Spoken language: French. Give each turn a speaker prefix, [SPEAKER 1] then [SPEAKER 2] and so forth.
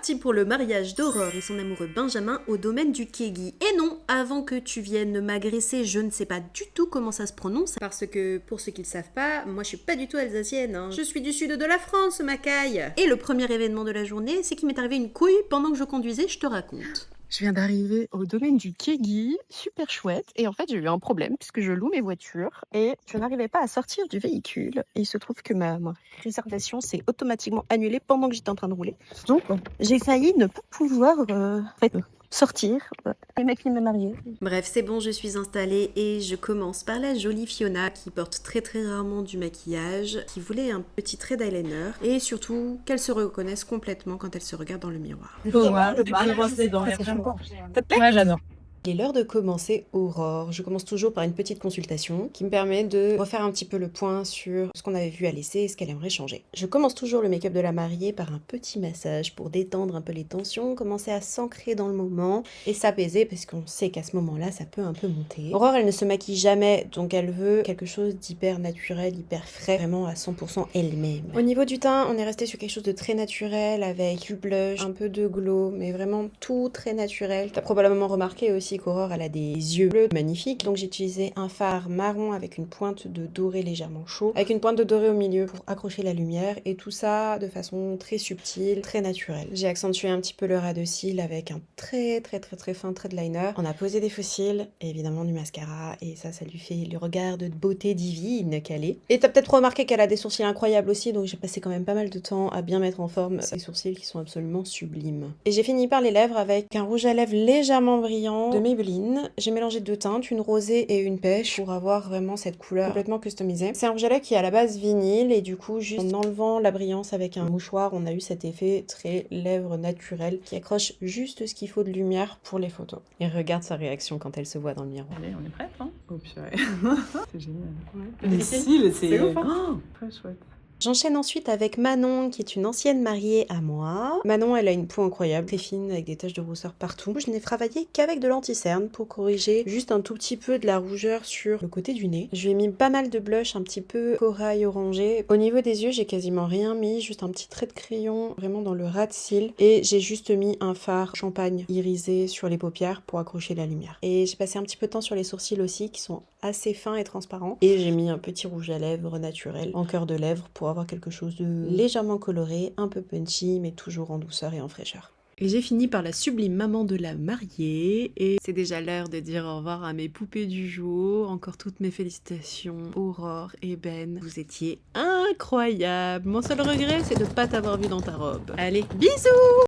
[SPEAKER 1] parti pour le mariage d'Aurore et son amoureux Benjamin au domaine du Kégi. Et non, avant que tu viennes m'agresser, je ne sais pas du tout comment ça se prononce, parce que, pour ceux qui ne le savent pas, moi je suis pas du tout alsacienne, hein. Je suis du sud de la France, ma caille. Et le premier événement de la journée, c'est qu'il m'est arrivé une couille pendant que je conduisais, je te raconte.
[SPEAKER 2] Je viens d'arriver au domaine du Kégi, super chouette. Et en fait, j'ai eu un problème puisque je loue mes voitures et je n'arrivais pas à sortir du véhicule. Et il se trouve que ma réservation s'est automatiquement annulée pendant que j'étais en train de rouler. Donc, j'ai failli ne pas pouvoir sortir et ma fille me marier.
[SPEAKER 1] Bref, c'est bon, je suis installée et je commence par la jolie Fiona qui porte très très rarement du maquillage, qui voulait un petit trait d'eyeliner et surtout qu'elle se reconnaisse complètement quand elle se regarde dans le miroir.
[SPEAKER 2] Ouais, j'adore.
[SPEAKER 1] Il est l'heure de commencer Aurore. Je commence toujours par une petite consultation qui me permet de refaire un petit peu le point sur ce qu'on avait vu à l'essai et ce qu'elle aimerait changer. Je commence toujours le make-up de la mariée par un petit massage pour détendre un peu les tensions, commencer à s'ancrer dans le moment et s'apaiser parce qu'on sait qu'à ce moment-là, ça peut un peu monter. Aurore, elle ne se maquille jamais, donc elle veut quelque chose d'hyper naturel, hyper frais, vraiment à 100% elle-même. Au niveau du teint, on est resté sur quelque chose de très naturel avec du blush, un peu de glow, mais vraiment tout très naturel. T'as probablement remarqué aussi qu'Aurore elle a des yeux bleus magnifiques, donc j'ai utilisé un fard marron avec une pointe de doré légèrement chaud, avec une pointe de doré au milieu pour accrocher la lumière et tout ça de façon très subtile, très naturelle. J'ai accentué un petit peu le ras de cils avec un très fin trait de liner. On a posé des faux cils et évidemment du mascara et ça lui fait le regard de beauté divine qu'elle est. Et t'as peut-être remarqué qu'elle a des sourcils incroyables aussi, donc j'ai passé quand même pas mal de temps à bien mettre en forme ces sourcils qui sont absolument sublimes. Et j'ai fini par les lèvres avec un rouge à lèvres légèrement brillant de Maybelline. J'ai mélangé deux teintes, une rosée et une pêche pour avoir vraiment cette couleur complètement customisée. C'est un rouge à lèvres qui est à la base vinyle et du coup juste en enlevant la brillance avec un mouchoir, on a eu cet effet très lèvres naturel qui accroche juste ce qu'il faut de lumière pour les photos. Et regarde sa réaction quand elle se voit dans le miroir.
[SPEAKER 3] Allez, on est prête, hein? Oh purée. C'est génial.
[SPEAKER 1] Ouais.
[SPEAKER 3] Les cils, c'est
[SPEAKER 1] ouf, hein?
[SPEAKER 3] Oh, très chouette.
[SPEAKER 1] J'enchaîne ensuite avec Manon, qui est une ancienne mariée à moi. Manon, elle a une peau incroyable, très fine, avec des taches de rousseur partout. Je n'ai travaillé qu'avec de l'anti-cerne pour corriger juste un tout petit peu de la rougeur sur le côté du nez. Je lui ai mis pas mal de blush, un petit peu corail orangé. Au niveau des yeux, j'ai quasiment rien mis, juste un petit trait de crayon vraiment dans le ras de cils. Et j'ai juste mis un fard champagne irisé sur les paupières pour accrocher la lumière. Et j'ai passé un petit peu de temps sur les sourcils aussi, qui sont assez fins et transparents. Et j'ai mis un petit rouge à lèvres naturel en cœur de lèvres pour avoir quelque chose de légèrement coloré, un peu punchy, mais toujours en douceur et en fraîcheur. Et j'ai fini par la sublime maman de la mariée, et c'est déjà l'heure de dire au revoir à mes poupées du jour. Encore toutes mes félicitations, Aurore et Ben. Vous étiez incroyables. Mon seul regret, c'est de ne pas t'avoir vu dans ta robe. Allez, bisous!